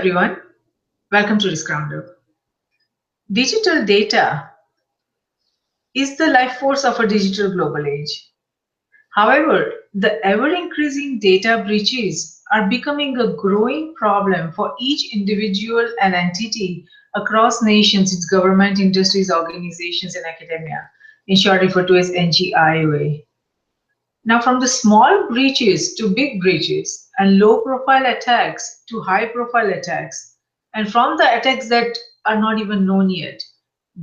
everyone. Welcome to Roundup. Digital data is the life force of a digital global age. However, the ever-increasing data breaches are becoming a growing problem for each individual and entity across nations, its government, industries, organizations, and academia, in short referred to as NGIOA. Now, from the small breaches to big breaches and low-profile attacks to high-profile attacks, and from the attacks that are not even known yet,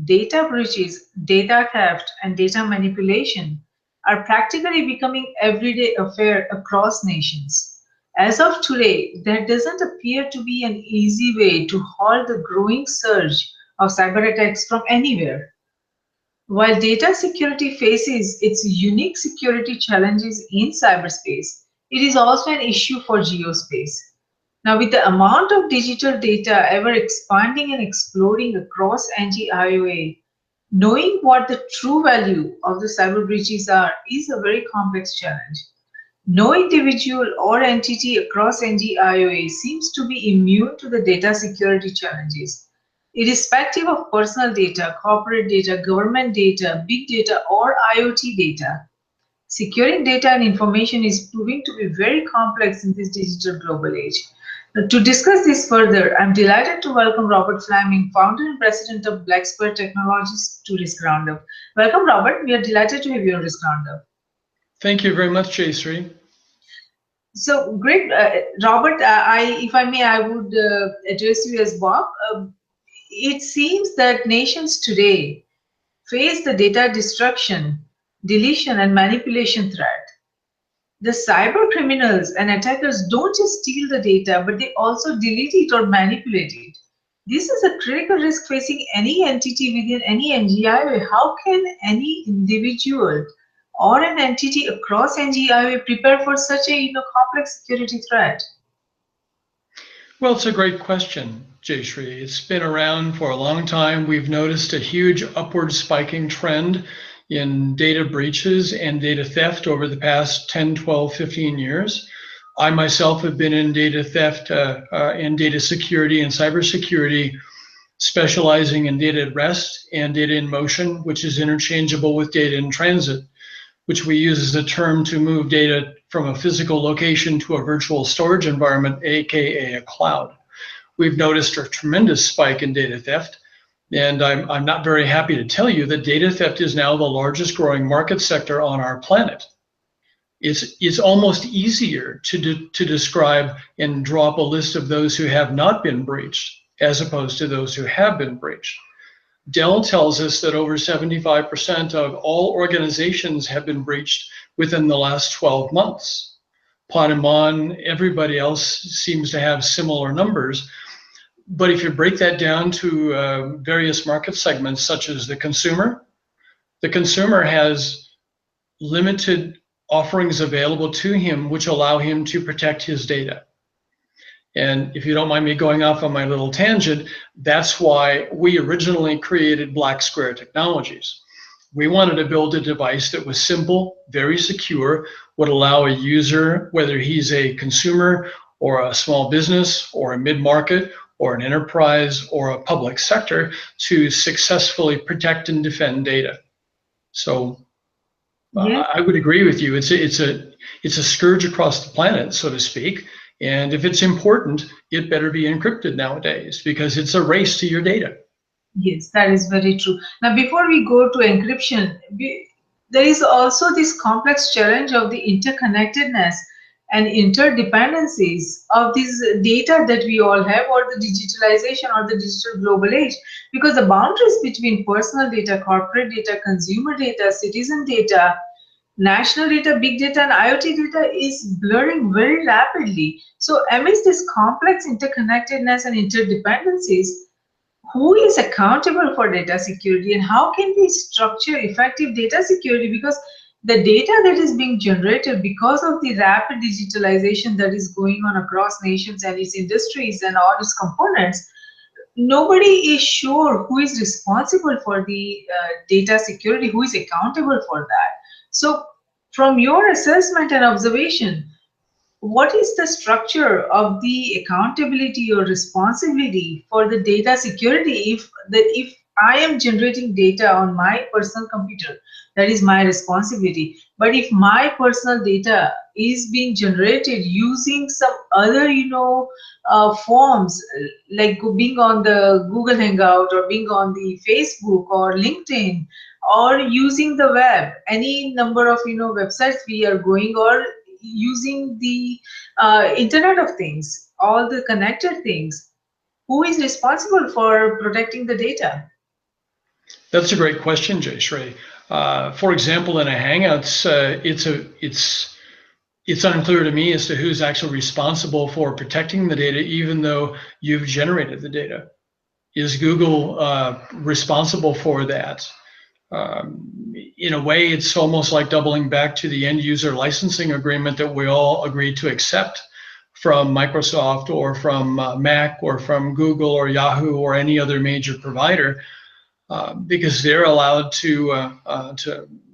data breaches, data theft, and data manipulation are practically becoming everyday affair across nations. As of today, there doesn't appear to be an easy way to halt the growing surge of cyber attacks from anywhere. While data security faces its unique security challenges in cyberspace, it is also an issue for geospace. Now, with the amount of digital data ever expanding and exploding across NGIOA, knowing what the true value of the cyber breaches are is a very complex challenge. No individual or entity across NGIOA seems to be immune to the data security challenges. Irrespective of personal data, corporate data, government data, big data, or IoT data, securing data and information is proving to be very complex in this digital global age. Now, to discuss this further, I'm delighted to welcome Robert Fleming, founder and president of BlackSquare Technologies, to this Roundup. Welcome, Robert. We are delighted to have you on this Roundup. Thank you very much, Jayshree. So great, Robert. If I may, I would address you as Bob. It seems that nations today face the data destruction, deletion, and manipulation threat. The cyber criminals and attackers don't just steal the data, but they also delete it or manipulate it. This is a critical risk facing any entity within any NGIOA. How can any individual or an entity across NGIOA prepare for such a complex security threat? Well, it's a great question, Jayshree. It's been around for a long time. We've noticed a huge upward spiking trend in data breaches and data theft over the past 10, 12, 15 years. I myself have been in data theft and data security and cybersecurity, specializing in data at rest and data in motion, which is interchangeable with data in transit, which we use as a term to move data from a physical location to a virtual storage environment, aka a cloud. We've noticed a tremendous spike in data theft, and I'm not very happy to tell you that data theft is now the largest growing market sector on our planet. It's almost easier to describe and drop a list of those who have not been breached as opposed to those who have been breached. Dell tells us that over 75% of all organizations have been breached within the last 12 months. Ponemon, everybody else seems to have similar numbers. But if you break that down to various market segments, such as the consumer has limited offerings available to him which allow him to protect his data. And if you don't mind me going off on my little tangent, that's why we originally created BlackSquare Technologies. We wanted to build a device that was simple, very secure, would allow a user, whether he's a consumer or a small business or a mid-market or an enterprise or a public sector, to successfully protect and defend data. So yeah. I would agree with you. It's a scourge across the planet, so to speak. And if it's important, it better be encrypted nowadays, because it's a race to your data. Yes, that is very true. Now, before we go to encryption, there is also this complex challenge of the interconnectedness and interdependencies of this data that we all have, or the digitalization or the digital global age, because the boundaries between personal data, corporate data, consumer data, citizen data, national data, big data, and IoT data is blurring very rapidly. So amidst this complex interconnectedness and interdependencies, who is accountable for data security, and how can we structure effective data security? Because the data that is being generated because of the rapid digitalization that is going on across nations and its industries and all its components, nobody is sure who is responsible for the data security, who is accountable for that. So from your assessment and observation, what is the structure of the accountability or responsibility for the data security if I am generating data on my personal computer, that is my responsibility. But if my personal data is being generated using some other, forms, like being on the Google Hangout or being on the Facebook or LinkedIn or using the web, any number of, websites we are going, or using the Internet of Things, all the connected things, who is responsible for protecting the data? That's a great question, Jayshree. For example, in a Hangouts, it's unclear to me as to who's actually responsible for protecting the data, even though you've generated the data. Is Google responsible for that? In a way, it's almost like doubling back to the end user licensing agreement that we all agreed to accept from Microsoft or from Mac or from Google or Yahoo or any other major provider, because they're allowed to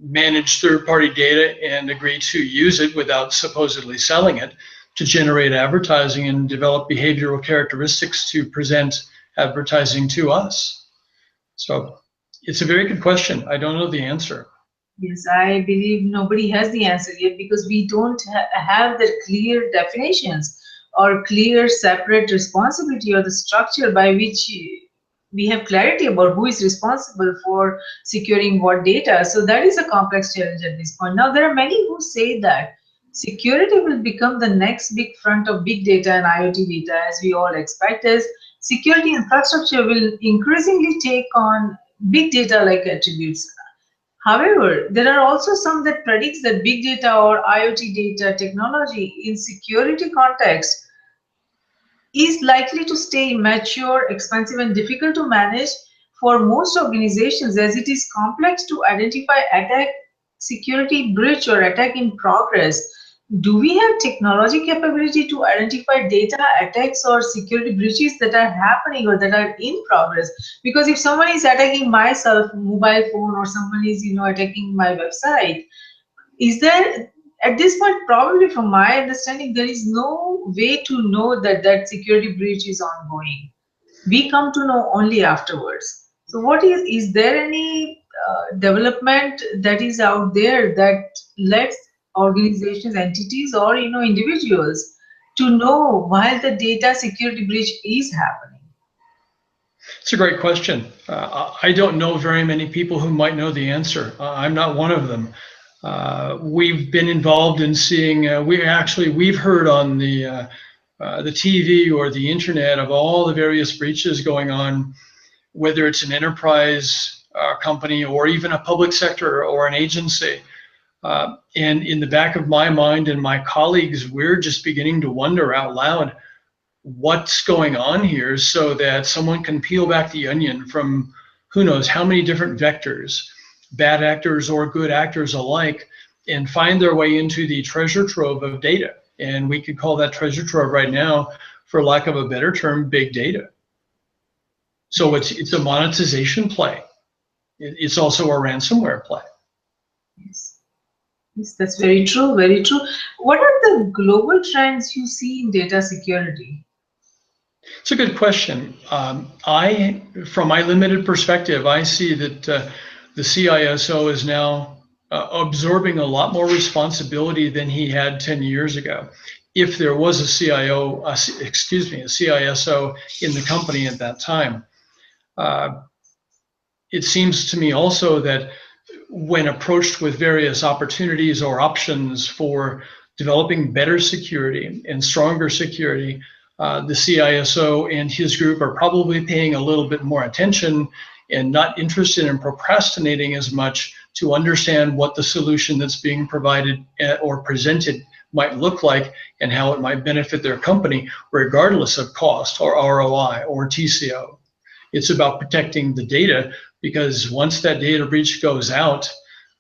manage third-party data and agree to use it without supposedly selling it to generate advertising and develop behavioral characteristics to present advertising to us. So it's a very good question. I don't know the answer. Yes, I believe nobody has the answer yet because we don't have the clear definitions or clear separate responsibility or the structure by which we have clarity about who is responsible for securing what data. So that is a complex challenge at this point. Now, there are many who say that security will become the next big front of big data and IoT data, as we all expect, as security infrastructure will increasingly take on big data like attributes. However, there are also some that predicts that big data or IoT data technology in security context is likely to stay immature, expensive, and difficult to manage for most organizations, as it is complex to identify attack, security breach, or attack in progress. Do we have technology capability to identify data attacks or security breaches that are happening or that are in progress? Because if someone is attacking my mobile phone, or someone is, attacking my website, is there, at this point, probably from my understanding, there is no way to know that that security breach is ongoing. We come to know only afterwards. So what is there any development that is out there that lets organizations, entities, or individuals to know while the data security breach is happening? It's a great question. I don't know very many people who might know the answer. I'm not one of them. We've been involved in seeing, we've heard on the TV or the internet of all the various breaches going on, whether it's an enterprise company or even a public sector or an agency. And in the back of my mind and my colleagues, we're just beginning to wonder out loud what's going on here so that someone can peel back the onion from who knows how many different vectors, bad actors or good actors alike, and find their way into the treasure trove of data. And we could call that treasure trove right now, for lack of a better term, big data. So it's a monetization play. It's also a ransomware play. Yes. Yes, that's very true, very true. What are the global trends you see in data security? It's a good question. From my limited perspective, I see that the CISO is now absorbing a lot more responsibility than he had 10 years ago. If there was a CISO in the company at that time. It seems to me also that when approached with various opportunities or options for developing better security and stronger security, the CISO and his group are probably paying a little bit more attention and not interested in procrastinating as much to understand what the solution that's being provided or presented might look like and how it might benefit their company, regardless of cost or ROI or TCO. It's about protecting the data, because once that data breach goes out,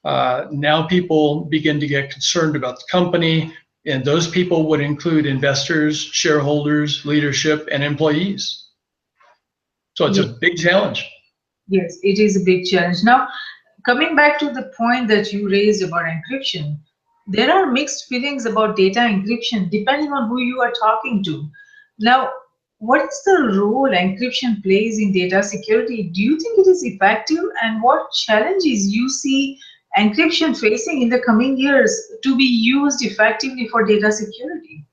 now people begin to get concerned about the company, and those people would include investors, shareholders, leadership, and employees. So it's a big challenge. Yes, it is a big challenge. Now, coming back to the point that you raised about encryption, there are mixed feelings about data encryption depending on who you are talking to. Now, what is the role encryption plays in data security? Do you think it is effective, and what challenges you see encryption facing in the coming years to be used effectively for data security?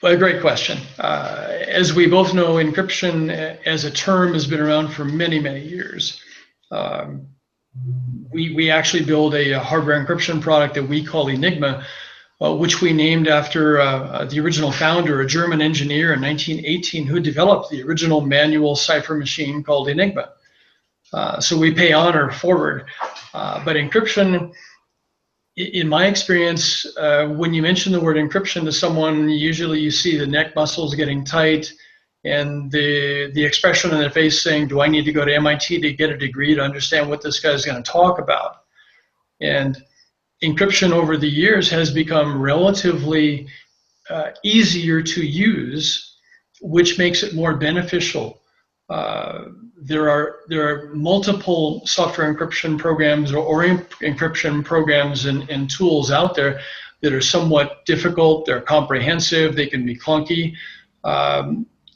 Well, a great question. As we both know, encryption as a term has been around for many, many years. We actually build a hardware encryption product that we call Enigma, which we named after the original founder, a German engineer in 1918 who developed the original manual cipher machine called Enigma. So we pay honor forward. But encryption, in my experience, when you mention the word encryption to someone, usually you see the neck muscles getting tight and the expression on their face saying, do I need to go to MIT to get a degree to understand what this guy's going to talk about? And encryption over the years has become relatively easier to use, which makes it more beneficial. There are multiple software encryption programs or encryption programs and tools out there that are somewhat difficult. They're comprehensive. They can be clunky,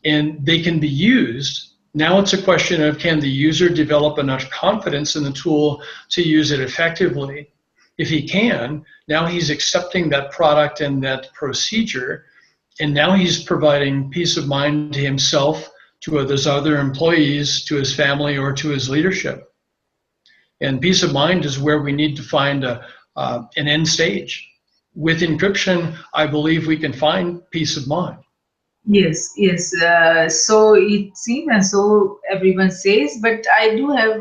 and they can be used. Now it's a question of, can the user develop enough confidence in the tool to use it effectively? If he can, now he's accepting that product and that procedure, and now he's providing peace of mind to himself, to his other employees, to his family, or to his leadership. And peace of mind is where we need to find an end stage. With encryption, I believe we can find peace of mind. Yes, yes. So it seems, and so everyone says, but I do have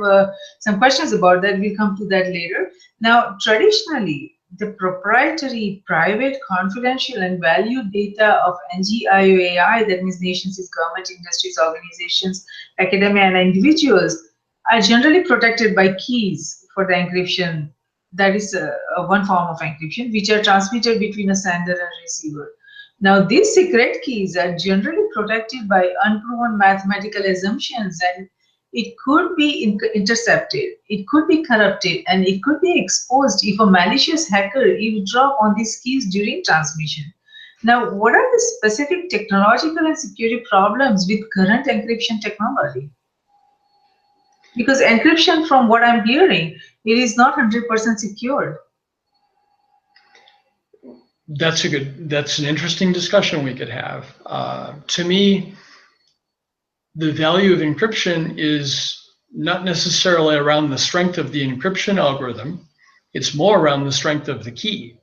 some questions about that. We'll come to that later. Now, traditionally, the proprietary, private, confidential, and valued data of NGIOAI, that means nations, government, industries, organizations, academia, and individuals, are generally protected by keys for the encryption. That is one form of encryption, which are transmitted between a sender and receiver. Now, these secret keys are generally protected by unproven mathematical assumptions, and it could be intercepted, it could be corrupted, and it could be exposed if a malicious hacker eavesdrop on these keys during transmission. Now, what are the specific technological and security problems with current encryption technology? Because encryption, from what I'm hearing, it is not 100% secure. That's an interesting discussion we could have. To me, the value of encryption is not necessarily around the strength of the encryption algorithm. It's more around the strength of the key.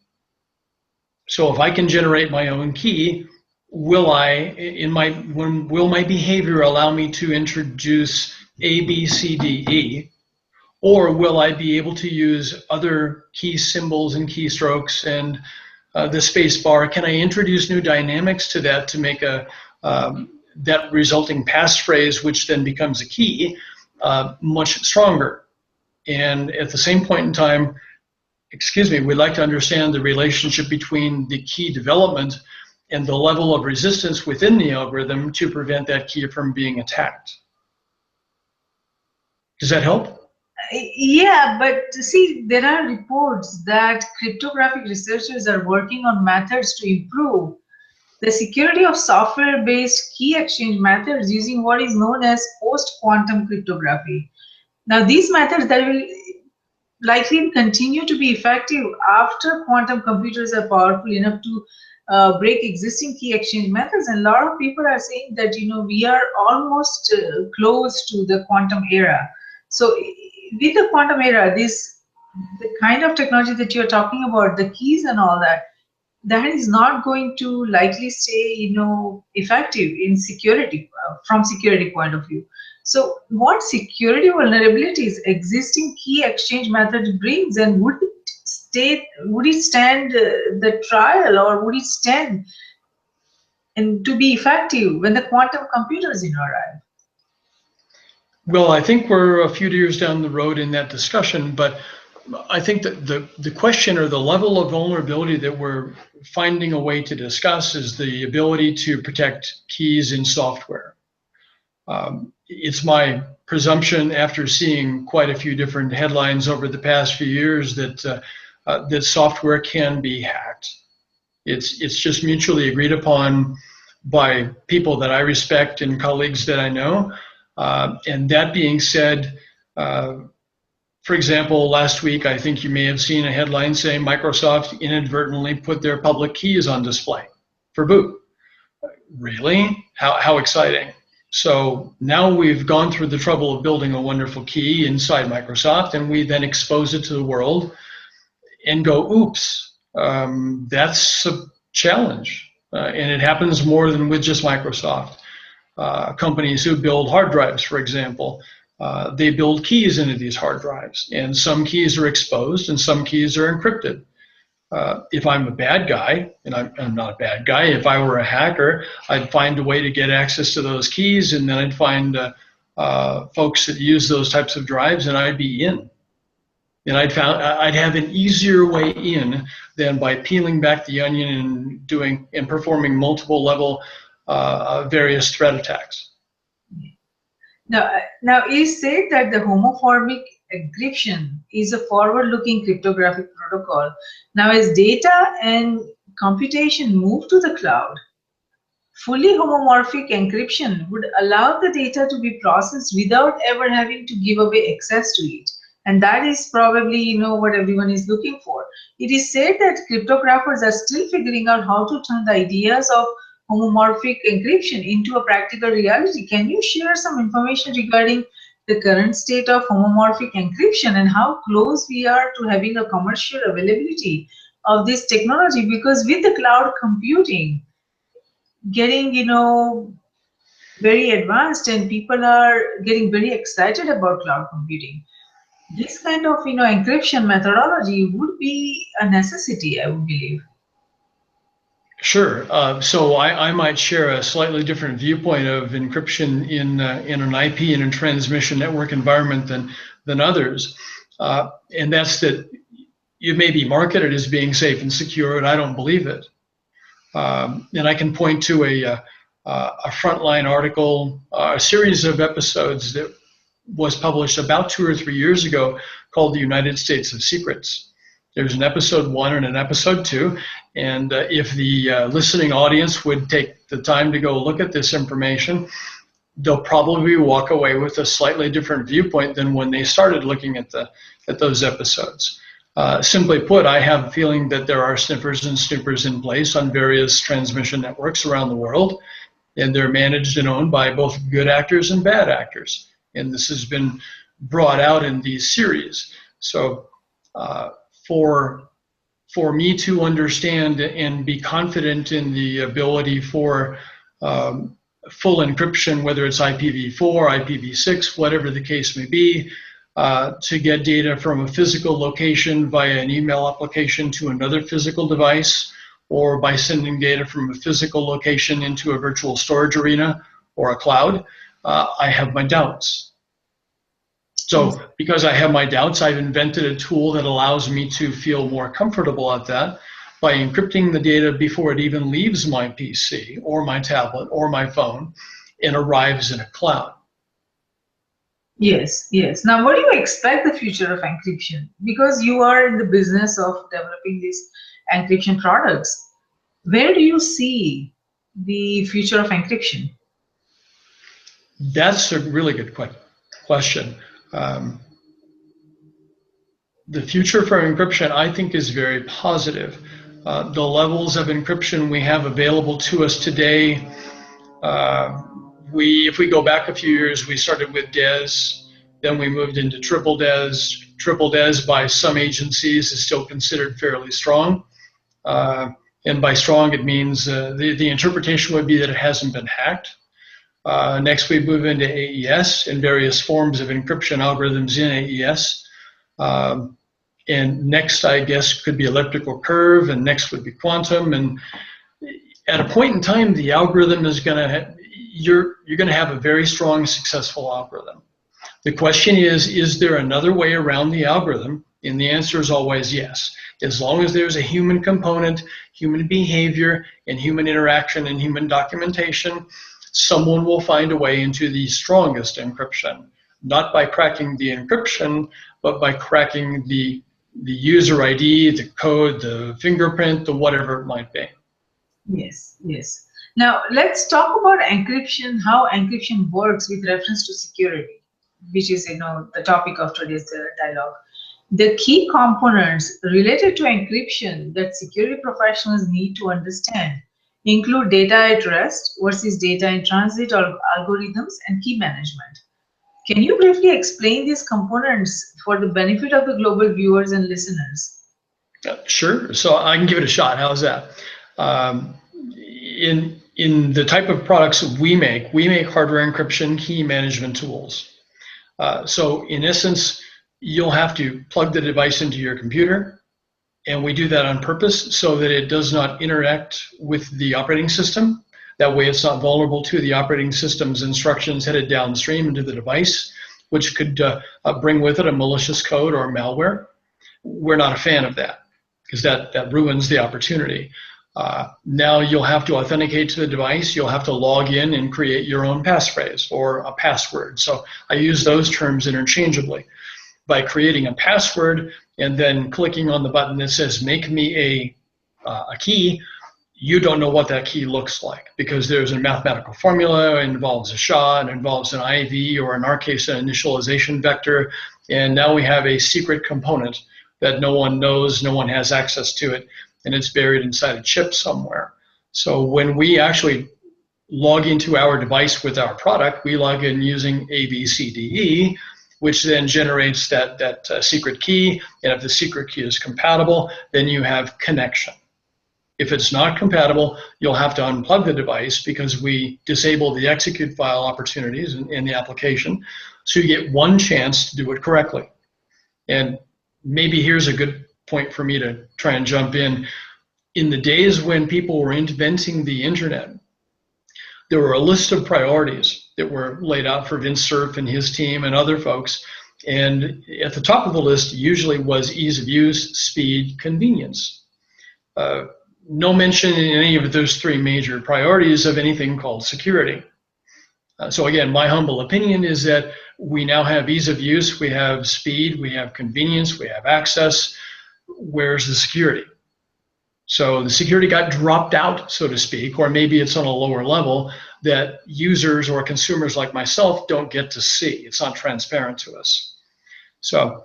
So if I can generate my own key, will my behavior allow me to introduce A, B, C, D, E? Or will I be able to use other key symbols and keystrokes and the space bar? Can I introduce new dynamics to that to make that resulting passphrase, which then becomes a key, much stronger? And at the same point in time, we'd like to understand the relationship between the key development and the level of resistance within the algorithm to prevent that key from being attacked. Does that help? Yeah, but see, there are reports that cryptographic researchers are working on methods to improve the security of software-based key exchange methods using what is known as post-quantum cryptography. Now, these methods that will likely continue to be effective after quantum computers are powerful enough to break existing key exchange methods. And a lot of people are saying that, we are almost close to the quantum era. So with the quantum era, the kind of technology that you're talking about, the keys and all that, that is not going to likely stay, effective in security, from security point of view. So what security vulnerabilities existing key exchange method brings, and would it stand the trial, or would it stand and to be effective when the quantum computers arrive? Well, I think we're a few years down the road in that discussion, but I think that the question or the level of vulnerability that we're finding a way to discuss is the ability to protect keys in software. It's my presumption, after seeing quite a few different headlines over the past few years, that that software can be hacked. It's just mutually agreed upon by people that I respect and colleagues that I know. And that being said, for example, last week, I think you may have seen a headline saying Microsoft inadvertently put their public keys on display for boot. Really? How exciting. So now we've gone through the trouble of building a wonderful key inside Microsoft, and we then expose it to the world and go, oops, that's a challenge. And it happens more than with just Microsoft. Companies who build hard drives, for example, they build keys into these hard drives, and some keys are exposed and some keys are encrypted. If I'm a bad guy, and I'm not a bad guy, if I were a hacker, I'd find a way to get access to those keys, and then I'd find folks that use those types of drives, and I'd be in. And I'd have an easier way in than by peeling back the onion and performing multiple level various threat attacks. Now it is said that the homomorphic encryption is a forward-looking cryptographic protocol. Now, as data and computation move to the cloud, fully homomorphic encryption would allow the data to be processed without ever having to give away access to it. And that is probably, what everyone is looking for. It is said that cryptographers are still figuring out how to turn the ideas of homomorphic encryption into a practical reality. Can you share some information regarding the current state of homomorphic encryption and how close we are to having a commercial availability of this technology? Because with the cloud computing getting, very advanced and people are getting very excited about cloud computing, this kind of, encryption methodology would be a necessity, I would believe. Sure. So I might share a slightly different viewpoint of encryption in an IP and a transmission network environment than others, and that's that it may be marketed as being safe and secure, and I don't believe it. And I can point to a frontline article, a series of episodes that was published about 2 or 3 years ago called "The United States of Secrets." There's an episode 1 and an episode 2, and if the listening audience would take the time to go look at this information, they'll probably walk away with a slightly different viewpoint than when they started looking at those episodes. Simply put, I have a feeling that there are sniffers and snoopers in place on various transmission networks around the world, and they're managed and owned by both good actors and bad actors. And this has been brought out in these series. So for me to understand and be confident in the ability for full encryption, whether it's IPv4, IPv6, whatever the case may be, to get data from a physical location via an email application to another physical device, or by sending data from a physical location into a virtual storage arena or a cloud, I have my doubts. So because I have my doubts, I've invented a tool that allows me to feel more comfortable at that by encrypting the data before it even leaves my PC or my tablet or my phone and arrives in a cloud. Yes, yes. Now, what do you expect the future of encryption? Because you are in the business of developing these encryption products, where do you see the future of encryption? That's a really good question. The future for encryption, I think, is very positive. The levels of encryption we have available to us today, if we go back a few years, we started with DES, then we moved into triple DES. Triple DES by some agencies is still considered fairly strong. And by strong, it means the interpretation would be that it hasn't been hacked. Next, we move into AES and various forms of encryption algorithms in AES. And next, I guess, could be elliptical curve, and next would be quantum. And at a point in time, the algorithm is you're going to have a very strong, successful algorithm. The question is there another way around the algorithm? And the answer is always yes. As long as there's a human component, human behavior, and human interaction and human documentation, someone will find a way into the strongest encryption, not by cracking the encryption, but by cracking the the user ID, the code, the fingerprint, the whatever it might be. Yes, yes. Now let's talk about encryption, how encryption works with reference to security, which is the topic of today's dialogue. The key components related to encryption that security professionals need to understand include data at rest versus data in transit or algorithms and key management. Can you briefly explain these components for the benefit of the global viewers and listeners? Sure. So I can give it a shot. How's that? In the type of products we make hardware encryption key management tools. So in essence, you'll have to plug the device into your computer, and we do that on purpose so that it does not interact with the operating system. That way it's not vulnerable to the operating system's instructions headed downstream into the device, which could bring with it a malicious code or malware. We're not a fan of that because that ruins the opportunity. Now you'll have to authenticate to the device. You'll have to log in and create your own passphrase or a password. So I use those terms interchangeably. By creating a password and then clicking on the button that says make me a key, you don't know what that key looks like because there's a mathematical formula, it involves a SHA, it involves an IV, or in our case an initialization vector, and now we have a secret component that no one knows, no one has access to it, and it's buried inside a chip somewhere. So when we actually log into our device with our product, we log in using ABCDE, which then generates that secret key, and if the secret key is compatible, then you have connection. If it's not compatible, you'll have to unplug the device because we disable the execute file opportunities in the application, so you get one chance to do it correctly. And maybe here's a good point for me to try and jump in. In the days when people were inventing the internet, there were a list of priorities that were laid out for Vince Cerf and his team and other folks. And at the top of the list usually was ease of use, speed, convenience. No mention in any of those three major priorities of anything called security. So again, my humble opinion is that we now have ease of use, we have speed, we have convenience, we have access. Where's the security? So the security got dropped out, so to speak, or maybe it's on a lower level that users or consumers like myself don't get to see. It's not transparent to us. So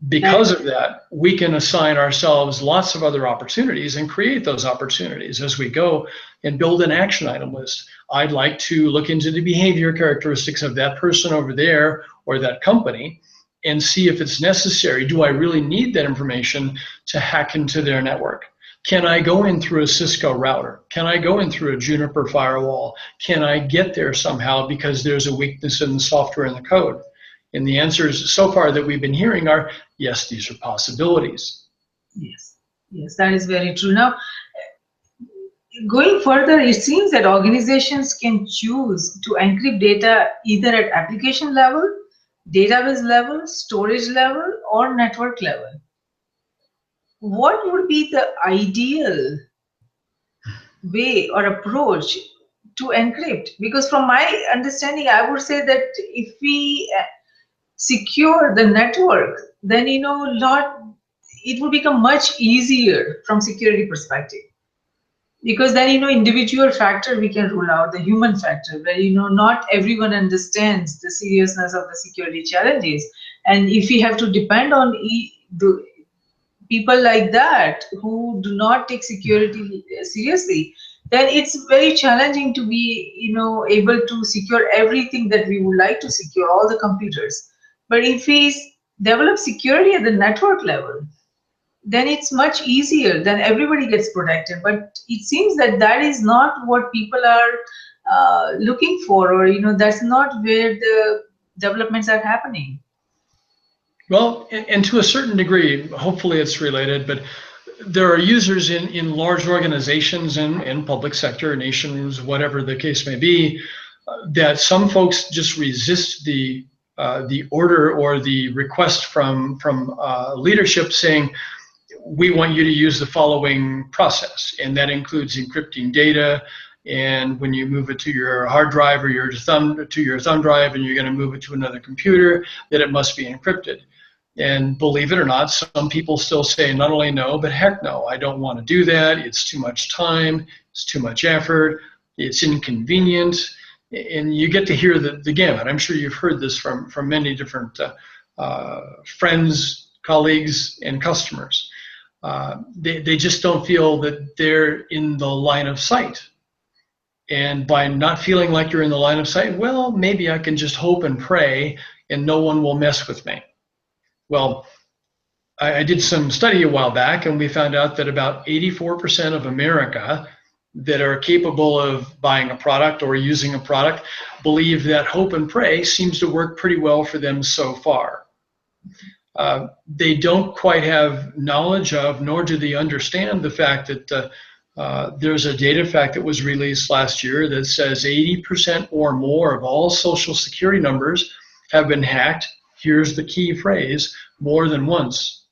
because of that, we can assign ourselves lots of other opportunities and create those opportunities as we go and build an action item list. I'd like to look into the behavior characteristics of that person over there or that company and see if it's necessary. Do I really need that information to hack into their network? Can I go in through a Cisco router? Can I go in through a Juniper firewall? Can I get there somehow because there's a weakness in the software and the code? And the answers so far that we've been hearing are, yes, these are possibilities. Yes, yes, that is very true. Now, going further, it seems that organizations can choose to encrypt data either at application level, database level, storage level, or network level. What would be the ideal way or approach to encrypt? Because from my understanding, I would say that if we secure the network, then it would become much easier from security perspective. Because then individual factor we can rule out, the human factor, where not everyone understands the seriousness of the security challenges, and if we have to depend on the people like that who do not take security seriously, then it's very challenging to be able to secure everything that we would like to secure, all the computers. But if we develop security at the network level, then it's much easier, then everybody gets protected. But it seems that is not what people are looking for, or that's not where the developments are happening. Well, and to a certain degree, hopefully it's related, but there are users in large organizations and public sector, nations, whatever the case may be, that some folks just resist the order or the request from leadership saying, we want you to use the following process, and that includes encrypting data. And when you move it to your hard drive or your thumb drive, and you're going to move it to another computer, that it must be encrypted. And believe it or not, some people still say not only no, but heck no, I don't want to do that. It's too much time, it's too much effort, it's inconvenient. And you get to hear the gamut. I'm sure you've heard this from many different friends, colleagues, and customers. They just don't feel that they're in the line of sight. And by not feeling like you're in the line of sight, well, maybe I can just hope and pray and no one will mess with me. Well, I did some study a while back, and we found out that about 84% of America that are capable of buying a product or using a product believe that hope and pray seems to work pretty well for them so far. They don't quite have knowledge of, nor do they understand the fact that there's a data fact that was released last year that says 80% or more of all Social Security numbers have been hacked. Here's the key phrase, more than once.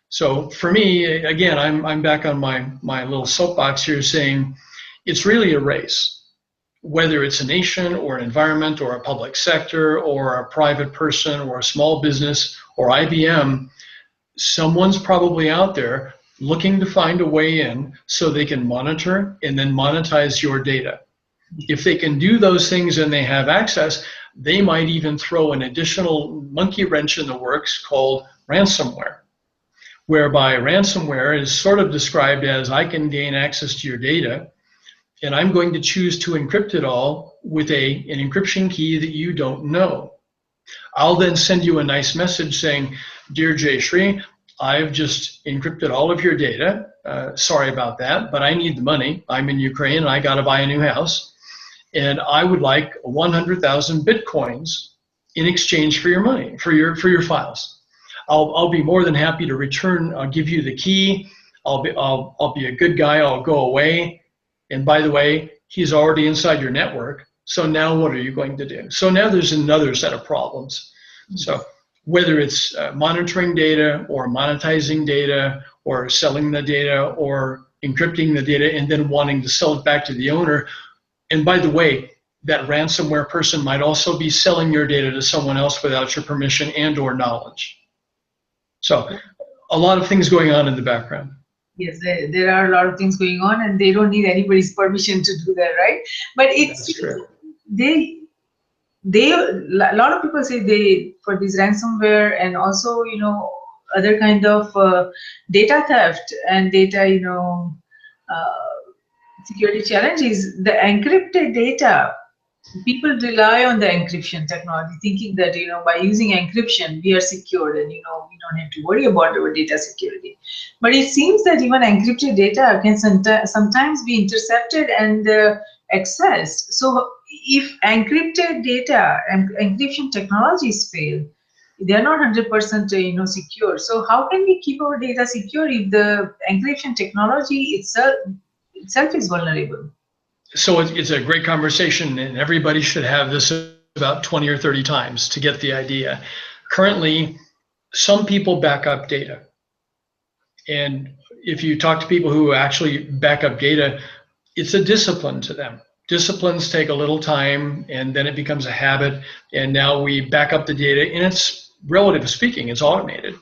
So for me, again, I'm back on my little soapbox here saying it's really a race. Whether it's a nation or an environment or a public sector or a private person or a small business or IBM, someone's probably out there looking to find a way in so they can monitor and then monetize your data. If they can do those things and they have access, they might even throw an additional monkey wrench in the works called ransomware, whereby ransomware is sort of described as I can gain access to your data and I'm going to choose to encrypt it all with an encryption key that you don't know. I'll then send you a nice message saying, dear Jayshree, I've just encrypted all of your data. Sorry about that, but I need the money. I'm in Ukraine and I got to buy a new house. And I would like 100,000 Bitcoins in exchange for your money, for your files. I'll be more than happy to return. I'll give you the key. I'll be a good guy. I'll go away. And by the way, he's already inside your network. So now what are you going to do? So now there's another set of problems. So whether it's monitoring data or monetizing data or selling the data or encrypting the data and then wanting to sell it back to the owner. And by the way, that ransomware person might also be selling your data to someone else without your permission and or knowledge. So a lot of things going on in the background. Yes, there are a lot of things going on and they don't need anybody's permission to do that, right? But it's a lot of people say they, for this ransomware and also, other kind of data theft and data, security challenges, the encrypted data, people rely on the encryption technology thinking that, by using encryption, we are secured and, we don't have to worry about our data security. But it seems that even encrypted data can sometimes be intercepted and accessed. So if encrypted data and encryption technologies fail, they are not 100% secure. So how can we keep our data secure if the encryption technology itself is vulnerable? So it's a great conversation, and everybody should have this about 20 or 30 times to get the idea. Currently, some people back up data. And if you talk to people who actually back up data, it's a discipline to them. Disciplines take a little time, and then it becomes a habit. And now we back up the data, and it's, relatively speaking, it's automated.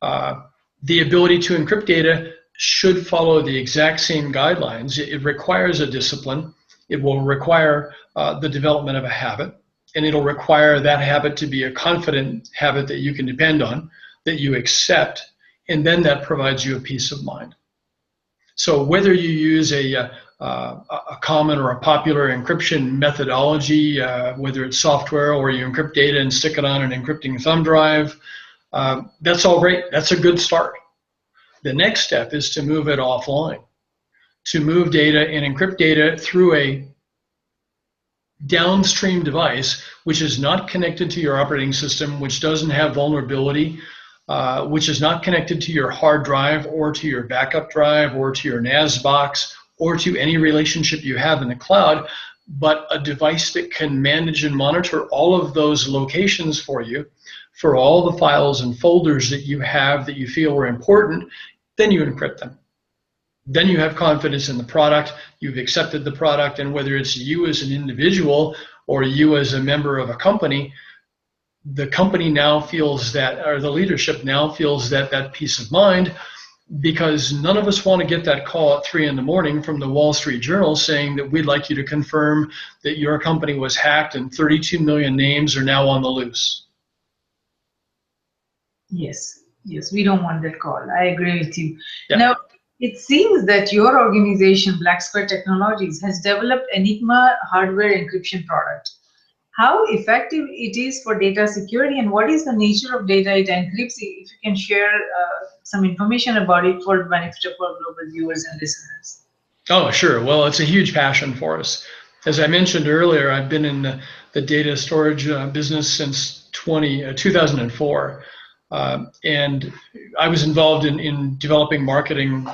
The ability to encrypt data should follow the exact same guidelines. It requires a discipline. It will require the development of a habit, and it'll require that habit to be a confident habit that you can depend on, that you accept, and then that provides you a peace of mind. So whether you use a common or a popular encryption methodology, whether it's software or you encrypt data and stick it on an encrypting thumb drive, that's all great. That's a good start. The next step is to move it offline, to move data and encrypt data through a downstream device which is not connected to your operating system, which doesn't have vulnerability, which is not connected to your hard drive or to your backup drive or to your NAS box or to any relationship you have in the cloud, but a device that can manage and monitor all of those locations for you, for all the files and folders that you have that you feel are important. Then you encrypt them. Then you have confidence in the product, you've accepted the product, and whether it's you as an individual or you as a member of a company, the company now feels that, or the leadership now feels that peace of mind, because none of us want to get that call at 3 in the morning from the Wall Street Journal saying that we'd like you to confirm that your company was hacked and 32 million names are now on the loose. Yes, yes, we don't want that call. I agree with you. Yeah. Now, it seems that your organization, BlackSquare Technologies, has developed Enigma hardware encryption product. How effective it is for data security, and what is the nature of data it encrypts? If you can share some information about it for the benefit of our global viewers and listeners. Oh, sure. Well, it's a huge passion for us. As I mentioned earlier, I've been in the data storage business since 2004. And I was involved in developing marketing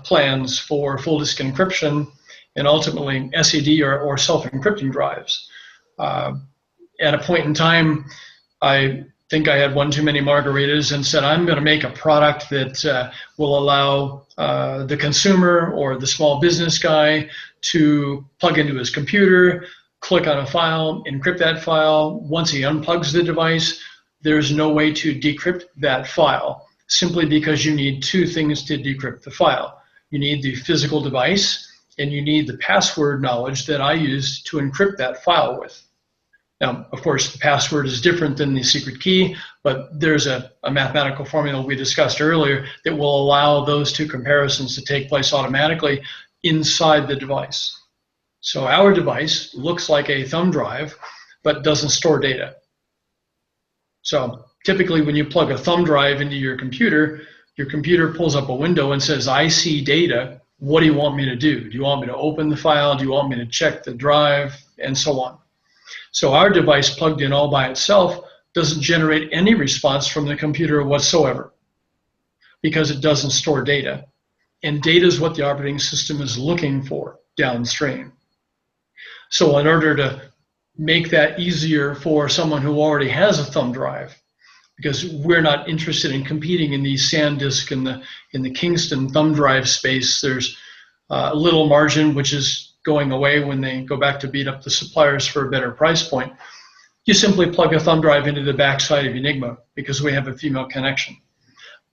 plans for full disk encryption and ultimately SED or self-encrypting drives. At a point in time, I think I had one too many margaritas and said, I'm going to make a product that will allow the consumer or the small business guy to plug into his computer, click on a file, encrypt that file. Once he unplugs the device, there's no way to decrypt that file, simply because you need two things to decrypt the file. You need the physical device, and you need the password knowledge that I used to encrypt that file with. Now, of course, the password is different than the secret key, but there's a mathematical formula we discussed earlier that will allow those two comparisons to take place automatically inside the device. So our device looks like a thumb drive, but doesn't store data. So typically when you plug a thumb drive into your computer pulls up a window and says, I see data. What do you want me to do? Do you want me to open the file? Do you want me to check the drive? And so on. So our device plugged in all by itself doesn't generate any response from the computer whatsoever because it doesn't store data. And data is what the operating system is looking for downstream. So in order to make that easier for someone who already has a thumb drive, because we're not interested in competing in the SanDisk and in the Kingston thumb drive space. There's little margin, which is going away when they go back to beat up the suppliers for a better price point. You simply plug a thumb drive into the backside of Enigma because we have a female connection.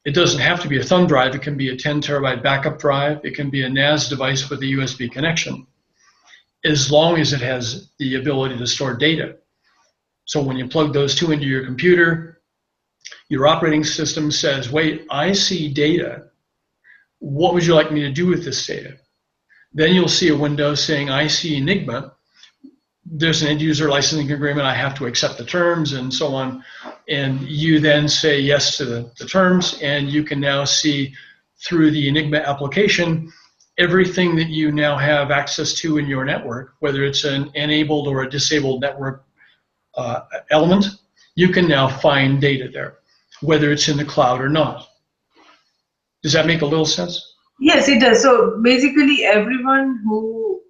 It doesn't have to be a thumb drive. It can be a 10 terabyte backup drive. It can be a NAS device with a USB connection, as long as it has the ability to store data. So when you plug those two into your computer, your operating system says, wait, I see data. What would you like me to do with this data? Then you'll see a window saying, I see Enigma. There's an end user licensing agreement. I have to accept the terms and so on. And you then say yes to the terms, and you can now see through the Enigma application everything that you now have access to in your network, whether it's an enabled or a disabled network element. You can now find data there, whether it's in the cloud or not. Does that make a little sense? Yes, it does. So basically, everyone who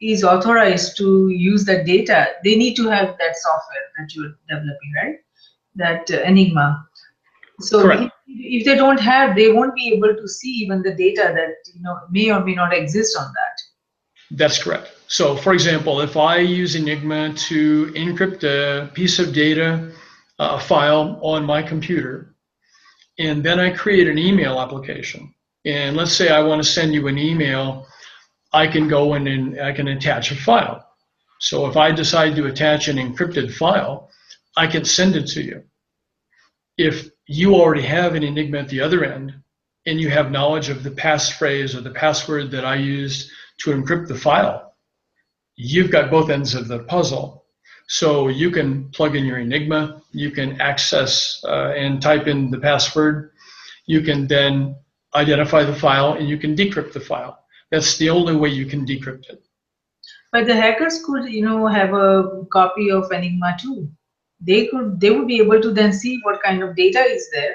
is authorized to use that data, they need to have that software that you're developing, right? That Enigma. So correct. If they don't have, they won't be able to see even the data that may or may not exist on that. That's correct. So, for example, if I use Enigma to encrypt a piece of data, a file on my computer, and then I create an email application, and let's say I want to send you an email, I can go in and I can attach a file. So if I decide to attach an encrypted file, I can send it to you. If you already have an Enigma at the other end, and you have knowledge of the passphrase or the password that I used to encrypt the file, you've got both ends of the puzzle. So you can plug in your Enigma, you can access and type in the password, you can then identify the file, and you can decrypt the file. That's the only way you can decrypt it. But the hackers could, have a copy of Enigma too. They would be able to then see what kind of data is there,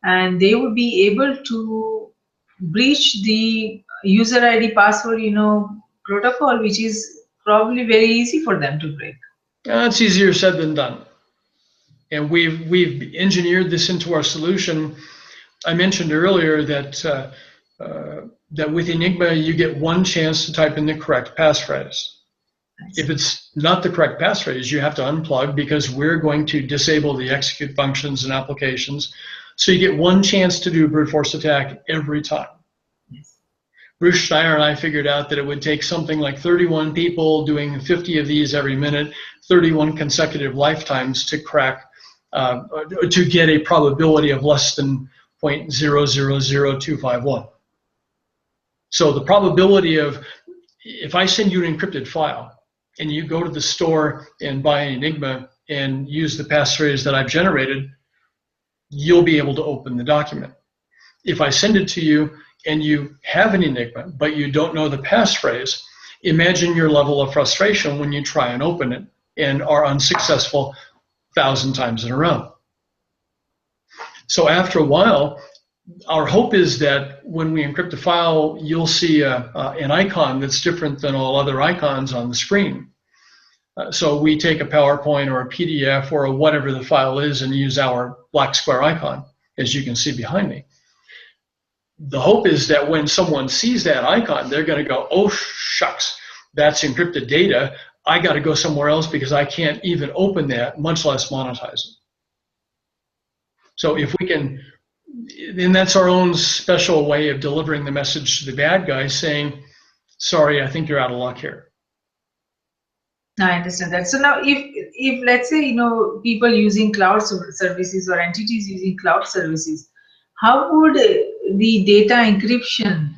and they would be able to breach the user ID password, protocol, which is probably very easy for them to break. It's easier said than done. And we've engineered this into our solution. I mentioned earlier that that with Enigma, you get one chance to type in the correct passphrase. If it's not the correct passphrase, you have to unplug because we're going to disable the execute functions and applications. So you get one chance to do a brute force attack every time. Yes. Bruce Schneier and I figured out that it would take something like 31 people doing 50 of these every minute, 31 consecutive lifetimes to crack, to get a probability of less than 0.000251. So the probability of, if I send you an encrypted file and you go to the store and buy an Enigma and use the passphrase that I've generated, you'll be able to open the document. If I send it to you and you have an Enigma, but you don't know the passphrase, imagine your level of frustration when you try and open it and are unsuccessful 1,000 times in a row. So after a while, our hope is that when we encrypt a file, you'll see an icon that's different than all other icons on the screen. So we take a PowerPoint or a PDF or whatever the file is and use our BlackSquare icon, as you can see behind me. The hope is that when someone sees that icon, they're going to go, oh, shucks, that's encrypted data. I got to go somewhere else because I can't even open that, much less monetize it. So if we can, and that's our own special way of delivering the message to the bad guy saying, sorry, I think you're out of luck here. I understand that. So now if let's say, people using cloud services or entities using cloud services, how would the data encryption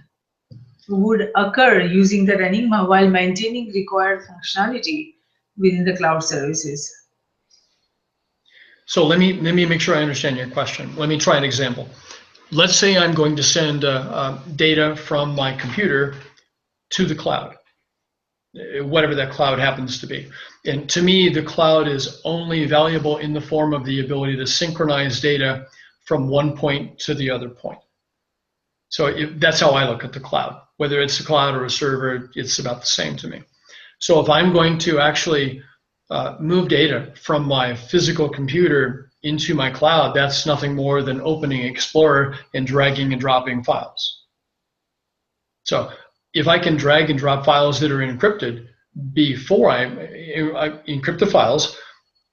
would occur using the Enigma while maintaining required functionality within the cloud services? So let me make sure I understand your question. Let me try an example. Let's say I'm going to send data from my computer to the cloud, whatever that cloud happens to be. And to me, the cloud is only valuable in the form of the ability to synchronize data from one point to the other point. So that's how I look at the cloud. Whether it's a cloud or a server, it's about the same to me. So if I'm going to actually move data from my physical computer into my cloud, that's nothing more than opening Explorer and dragging and dropping files. So if I can drag and drop files that are encrypted before I encrypt the files,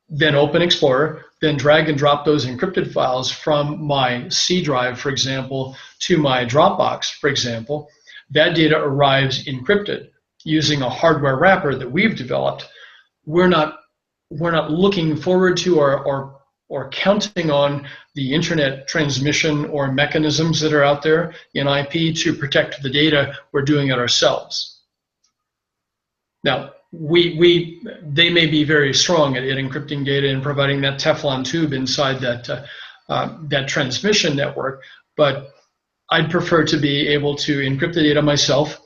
then open Explorer, then drag and drop those encrypted files from my C drive, for example, to my Dropbox, for example, that data arrives encrypted using a hardware wrapper that we've developed. We're not looking forward to or counting on the internet transmission or mechanisms that are out there in IP to protect the data. We're doing it ourselves. Now, they may be very strong at encrypting data and providing that Teflon tube inside that transmission network, but I'd prefer to be able to encrypt the data myself,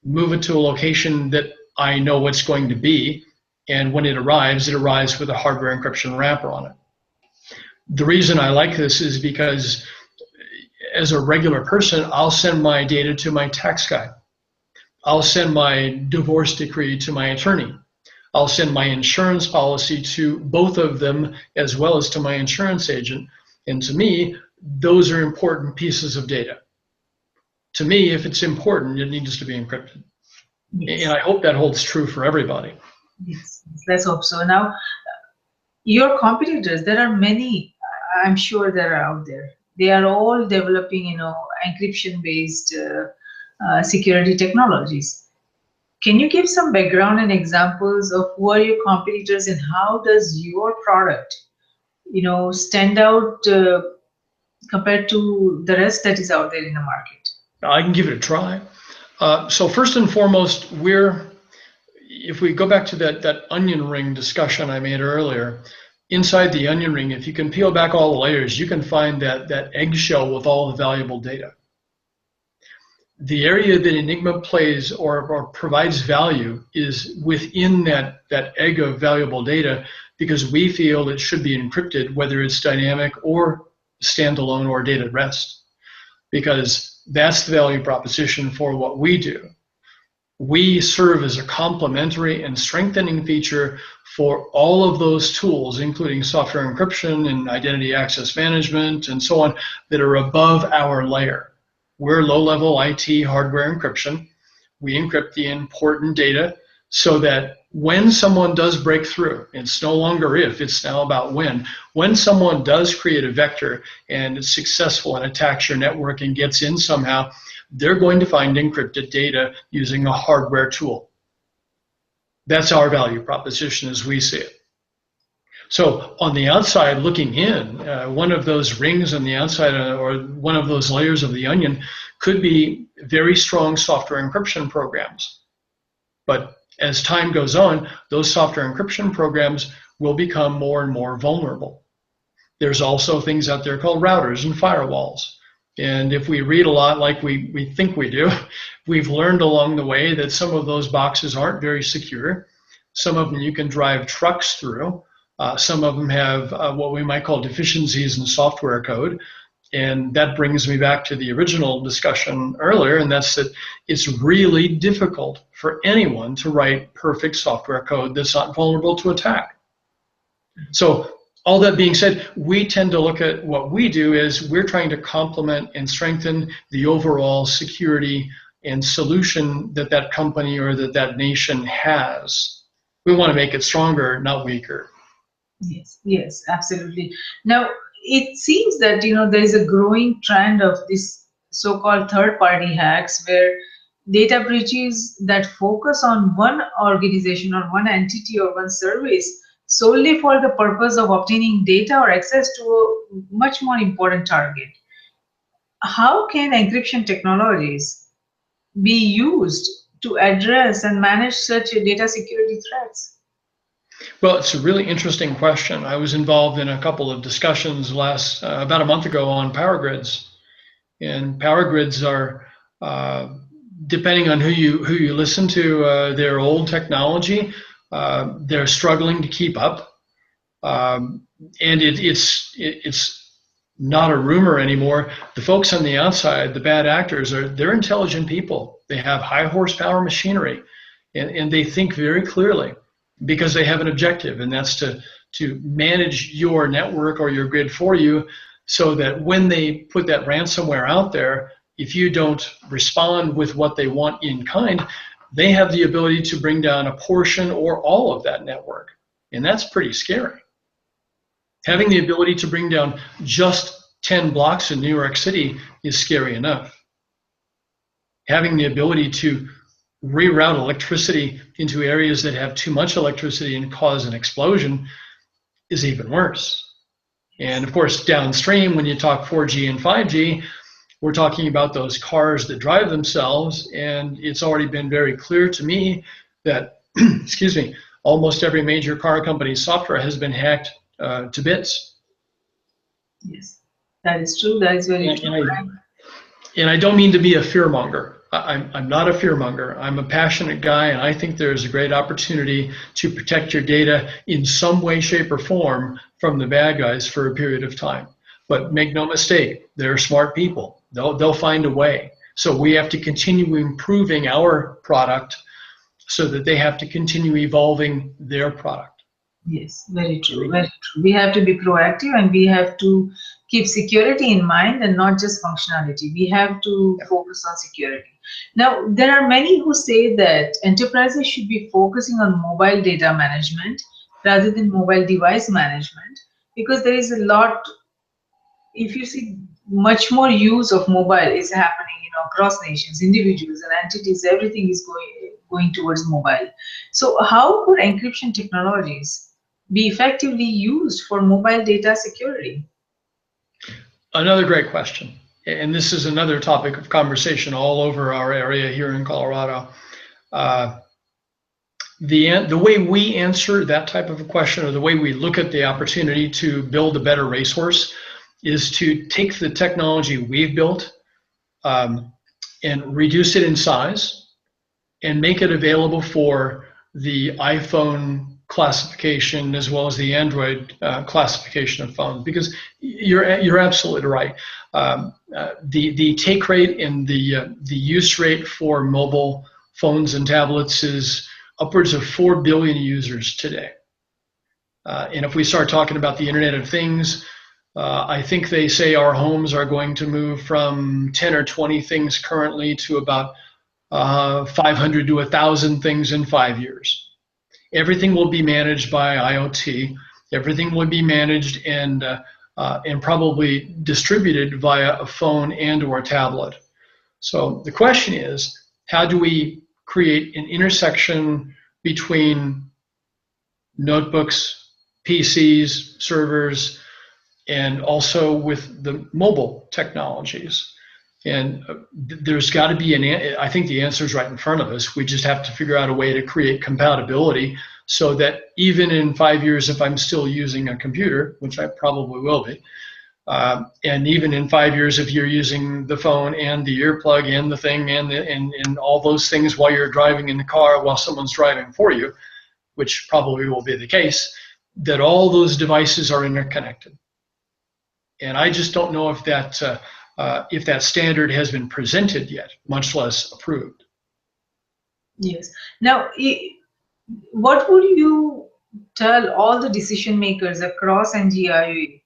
move it to a location that I know what's going to be, and when it arrives with a hardware encryption wrapper on it. The reason I like this is because as a regular person, I'll send my data to my tax guy. I'll send my divorce decree to my attorney. I'll send my insurance policy to both of them as well as to my insurance agent. And to me, those are important pieces of data. To me, if it's important, it needs to be encrypted. Yes. And I hope that holds true for everybody. Yes, let's hope so. Now, your competitors, there are many, I'm sure they are out there. They are all developing, encryption-based security technologies. Can you give some background and examples of who are your competitors and how does your product, stand out compared to the rest that is out there in the market? I can give it a try. So first and foremost, if we go back to that onion ring discussion I made earlier, inside the onion ring, if you can peel back all the layers, you can find that eggshell with all the valuable data. The area that Enigma plays or provides value is within that egg of valuable data, because we feel it should be encrypted, whether it's dynamic or standalone or data at rest, because that's the value proposition for what we do. We serve as a complementary and strengthening feature for all of those tools, including software encryption and identity access management and so on, that are above our layer. We're low-level IT hardware encryption. We encrypt the important data so that when someone does break through, it's no longer if, it's now about when someone does create a vector and is successful and attacks your network and gets in somehow, they're going to find encrypted data using a hardware tool. That's our value proposition as we see it. So on the outside looking in, one of those rings on the outside or one of those layers of the onion could be very strong software encryption programs. But as time goes on, those software encryption programs will become more and more vulnerable. There's also things out there called routers and firewalls. And if we read a lot like we think we do, we've learned along the way that some of those boxes aren't very secure. Some of them you can drive trucks through. Some of them have what we might call deficiencies in software code. And that brings me back to the original discussion earlier, and that's that it's really difficult for anyone to write perfect software code that's not vulnerable to attack. So all that being said, we tend to look at what we do is we're trying to complement and strengthen the overall security and solution that that company or that nation has. We want to make it stronger, not weaker. Yes, yes, absolutely. Now, it seems that there is a growing trend of this so-called third-party hacks where data breaches that focus on one organization or one entity or one service solely for the purpose of obtaining data or access to a much more important target. How can encryption technologies be used to address and manage such data security threats? Well, it's a really interesting question. I was involved in a couple of discussions about a month ago on power grids, and power grids are, depending on who you listen to, their old technology. They're struggling to keep up, and it's not a rumor anymore. The folks on the outside, the bad actors, they're intelligent people. They have high horsepower machinery, and they think very clearly, because they have an objective, and that's to manage your network or your grid for you, so that when they put that ransomware out there, if you don't respond with what they want in kind, they have the ability to bring down a portion or all of that network. And that's pretty scary. Having the ability to bring down just 10 blocks in New York City is scary enough. Having the ability to reroute electricity into areas that have too much electricity and cause an explosion is even worse. And of course, downstream, when you talk 4G and 5G, we're talking about those cars that drive themselves, and it's already been very clear to me that, excuse me, almost every major car company's software has been hacked to bits. Yes, that is true. That is very true. And I don't mean to be a fearmonger. I'm not a fearmonger. I'm a passionate guy, and I think there's a great opportunity to protect your data in some way, shape, or form from the bad guys for a period of time. But make no mistake, they're smart people. They'll find a way. So we have to continue improving our product so that they have to continue evolving their product. Yes, very true, very true. We have to be proactive, and we have to keep security in mind and not just functionality. We have to focus on security. Now, there are many who say that enterprises should be focusing on mobile data management rather than mobile device management, because there is a lot, if you see, much more use of mobile is happening, across nations, individuals and entities, everything is going towards mobile. So how could encryption technologies be effectively used for mobile data security? Another great question. And this is another topic of conversation all over our area here in Colorado. The way we answer that type of a question, or the way we look at the opportunity to build a better racehorse, is to take the technology we've built and reduce it in size and make it available for the iPhone classification as well as the Android classification of phones, because you're absolutely right. The take rate and the use rate for mobile phones and tablets is upwards of 4 billion users today. And if we start talking about the Internet of Things, I think they say our homes are going to move from 10 or 20 things currently to about 500 to 1,000 things in 5 years. Everything will be managed by IoT. Everything will be managed and probably distributed via a phone and or a tablet. So the question is, how do we create an intersection between notebooks, PCs, servers, and also with the mobile technologies? And there's got to be I think the answer is right in front of us. We just have to figure out a way to create compatibility so that even in 5 years, if I'm still using a computer, which I probably will be, and even in 5 years, if you're using the phone and the earplug and the thing and all those things while you're driving in the car while someone's driving for you, which probably will be the case, that all those devices are interconnected. And I just don't know if that standard has been presented yet, much less approved. Yes. Now, what would you tell all the decision makers across NGIA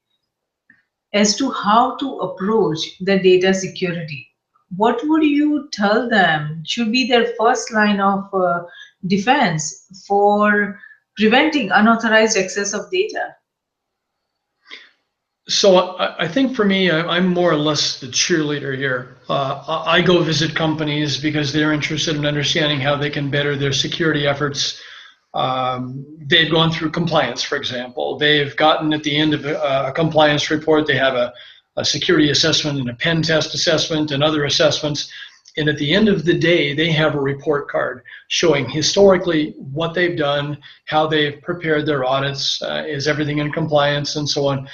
as to how to approach the data security? What would you tell them should be their first line of defense for preventing unauthorized access of data? So I think for me, I'm more or less the cheerleader here. I go visit companies because they're interested in understanding how they can better their security efforts. They've gone through compliance, for example. They've gotten at the end of a compliance report, they have a security assessment and a pen test assessment and other assessments. And at the end of the day, they have a report card showing historically what they've done, how they've prepared their audits, is everything in compliance, and so on.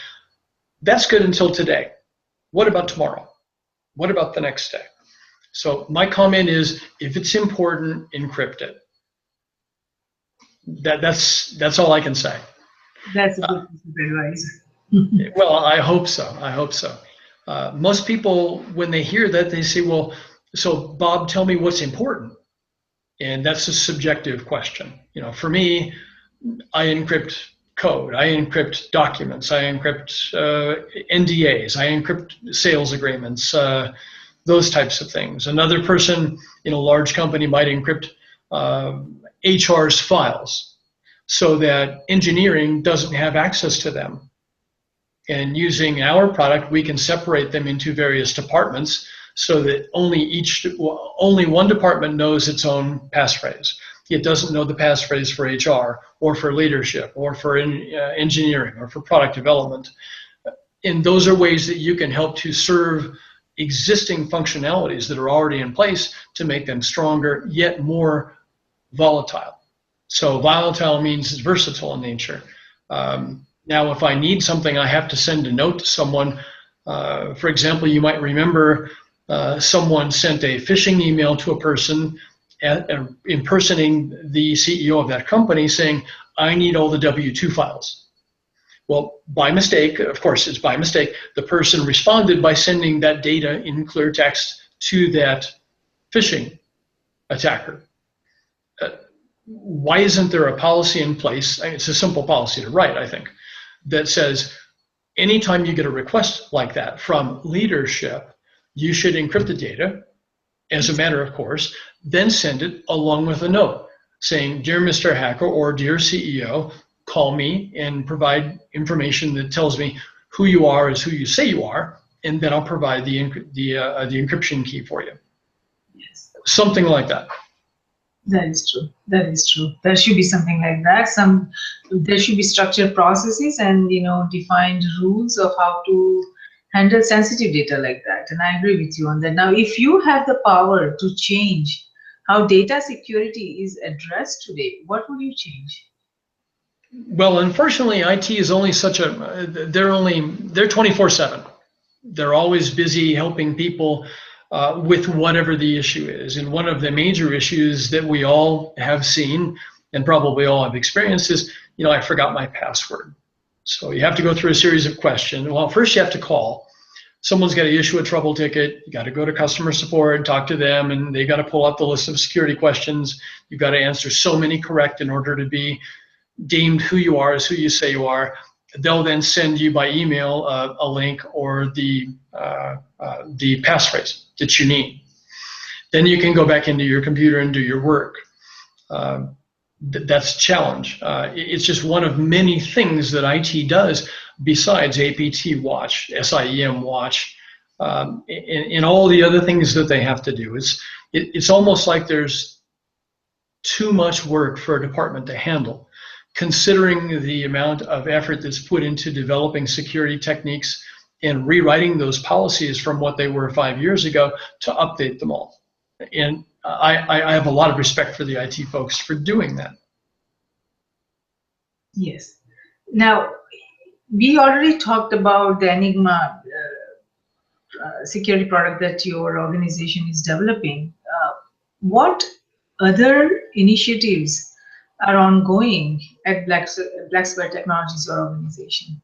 That's good until today. What about tomorrow? What about the next day? So my comment is, if it's important, encrypt it. That's all I can say. That's a good piece of advice. Well, I hope so. I hope so. Most people, when they hear that, they say, well, so Bob, tell me what's important. And that's a subjective question. You know, for me, I encrypt code, I encrypt documents, I encrypt NDAs, I encrypt sales agreements, those types of things. Another person in a large company might encrypt HR's files so that engineering doesn't have access to them. And using our product, we can separate them into various departments so that only one department knows its own passphrase. It doesn't know the passphrase for HR or for leadership or for engineering or for product development. And those are ways that you can help to serve existing functionalities that are already in place to make them stronger, yet more volatile. So volatile means it's versatile in nature. Now, if I need something, I have to send a note to someone. For example, you might remember someone sent a phishing email to a person impersonating the CEO of that company saying, I need all the W-2 files. Well, by mistake, of course it's by mistake, the person responded by sending that data in clear text to that phishing attacker. Why isn't there a policy in place? It's a simple policy to write, I think, that says anytime you get a request like that from leadership, you should encrypt the data as a matter of course, then send it along with a note saying, Dear Mr. Hacker or Dear CEO, call me and provide information that tells me who you are is who you say you are, and then I'll provide the encryption key for you. Yes. Something like that. That is true. That is true. There should be something like that. There should be structured processes and defined rules of how to handle sensitive data like that. And I agree with you on that. Now, if you have the power to change how data security is addressed today, what would you change? Well, unfortunately, IT is only they're 24/7. They're always busy helping people with whatever the issue is. And one of the major issues that we all have seen and probably all have experienced is, I forgot my password. So you have to go through a series of questions. Well, first you have to call. Someone's got to issue a trouble ticket. You got to go to customer support and talk to them, and they got to pull up the list of security questions. You've got to answer so many correct in order to be deemed who you are as who you say you are. They'll then send you by email a link or the passphrase that you need. Then you can go back into your computer and do your work. That's a challenge. It's just one of many things that IT does besides APT watch, SIEM watch, and all the other things that they have to do. It's almost like there's too much work for a department to handle, considering the amount of effort that's put into developing security techniques and rewriting those policies from what they were 5 years ago to update them all. And I have a lot of respect for the IT folks for doing that. Yes. Now, we already talked about the Enigma security product that your organization is developing. What other initiatives are ongoing at BlackSquare Technologies, your organization?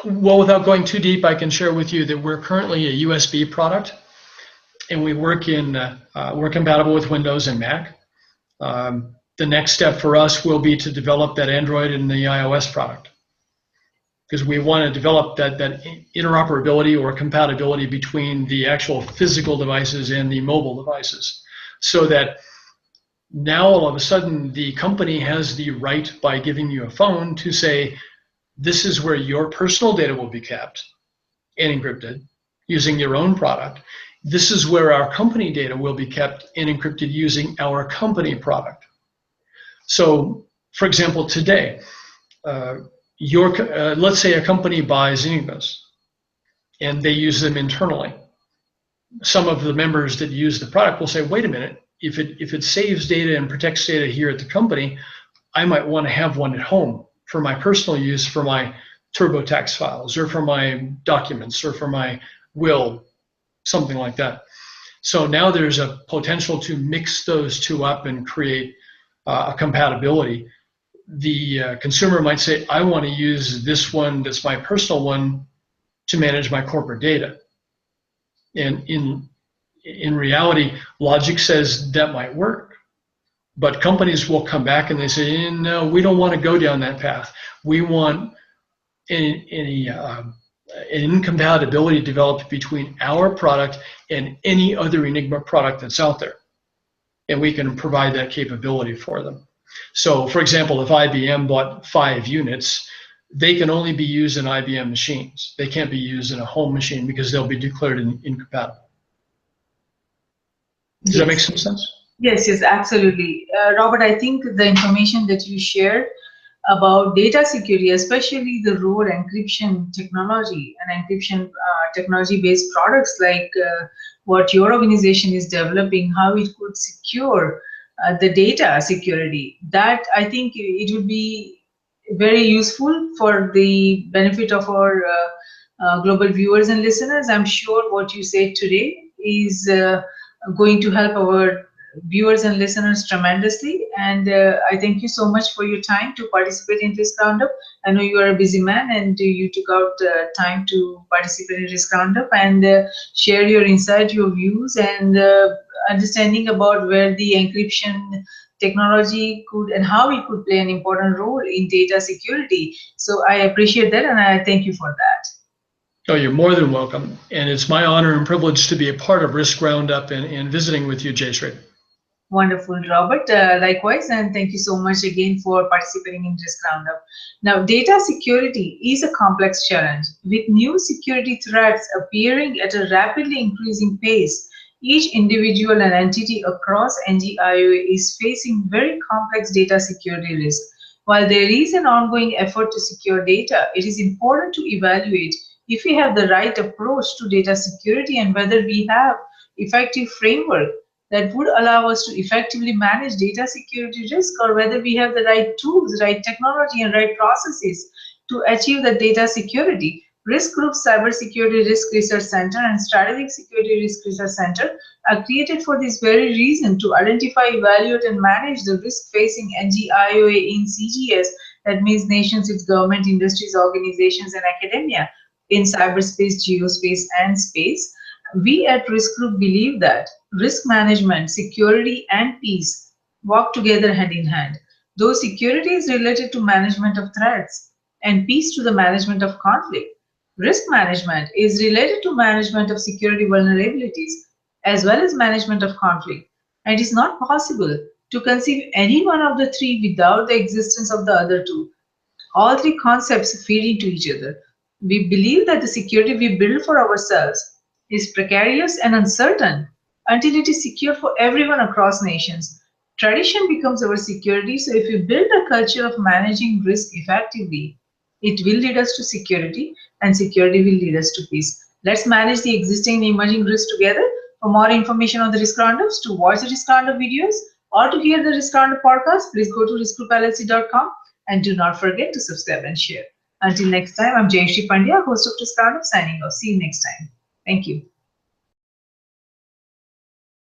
Well, without going too deep, I can share with you that we're currently a USB product, and we work we're compatible with Windows and Mac. The next step for us will be to develop that Android and the iOS product, because we want to develop that interoperability or compatibility between the actual physical devices and the mobile devices, so that now all of a sudden the company has the right, by giving you a phone, to say, this is where your personal data will be kept and encrypted using your own product. This is where our company data will be kept and encrypted using our company product. So, for example, today, let's say a company buys Enigmas and they use them internally. Some of the members that use the product will say, wait a minute, if it saves data and protects data here at the company, I might want to have one at home for my personal use, for my TurboTax files, or for my documents, or for my will, something like that. So now there's a potential to mix those two up and create a compatibility. The consumer might say, I want to use this one that's my personal one to manage my corporate data. And in reality, logic says that might work. But companies will come back and they say, no, we don't want to go down that path. We want an incompatibility developed between our product and any other Enigma product that's out there. And we can provide that capability for them. So, for example, if IBM bought 5 units, they can only be used in IBM machines. They can't be used in a home machine because they'll be declared incompatible. Does that make some sense? Yes, absolutely. Robert, I think the information that you shared about data security, especially the role encryption technology and encryption technology-based products like what your organization is developing, how it could secure the data security, that I think it would be very useful for the benefit of our global viewers and listeners. I'm sure what you said today is going to help our viewers and listeners tremendously, and I thank you so much for your time to participate in this roundup. I know you are a busy man and you took out time to participate in this roundup and share your insight, your views, and understanding about where the encryption technology could and how it could play an important role in data security. So I appreciate that and I thank you for that. Oh, you're more than welcome, and it's my honor and privilege to be a part of Risk Roundup and visiting with you, Jayshree. Wonderful, Robert. Likewise, and thank you so much again for participating in this roundup. Now, data security is a complex challenge. With new security threats appearing at a rapidly increasing pace, each individual and entity across NGIOA is facing very complex data security risks. While there is an ongoing effort to secure data, it is important to evaluate if we have the right approach to data security and whether we have effective framework that would allow us to effectively manage data security risk, or whether we have the right tools, right technology, and right processes to achieve the data security. Risk Group Cybersecurity Risk Research Center and Strategic Security Risk Research Center are created for this very reason, to identify, evaluate, and manage the risk facing NGIOA in CGS, that means nations, its government, industries, organizations, and academia, in cyberspace, geospace, and space. We at Risk Group believe that risk management, security, and peace walk together hand in hand. Though security is related to management of threats and peace to the management of conflict, risk management is related to management of security vulnerabilities. as well as management of conflict. And it is not possible to conceive any one of the three without the existence of the other two. All three concepts feed into each other. We believe that the security we build for ourselves is precarious and uncertain until it is secure for everyone across nations. Tradition becomes our security, so if we build a culture of managing risk effectively, it will lead us to security, and security will lead us to peace. Let's manage the existing and emerging risks together. For more information on the Risk Roundups, to watch the Risk Roundup videos, or to hear the Risk Roundup podcast, please go to riskgroupllc.com. And do not forget to subscribe and share. Until next time, I'm Jayashree Pandya, host of Risk Roundup, signing off. See you next time. Thank you.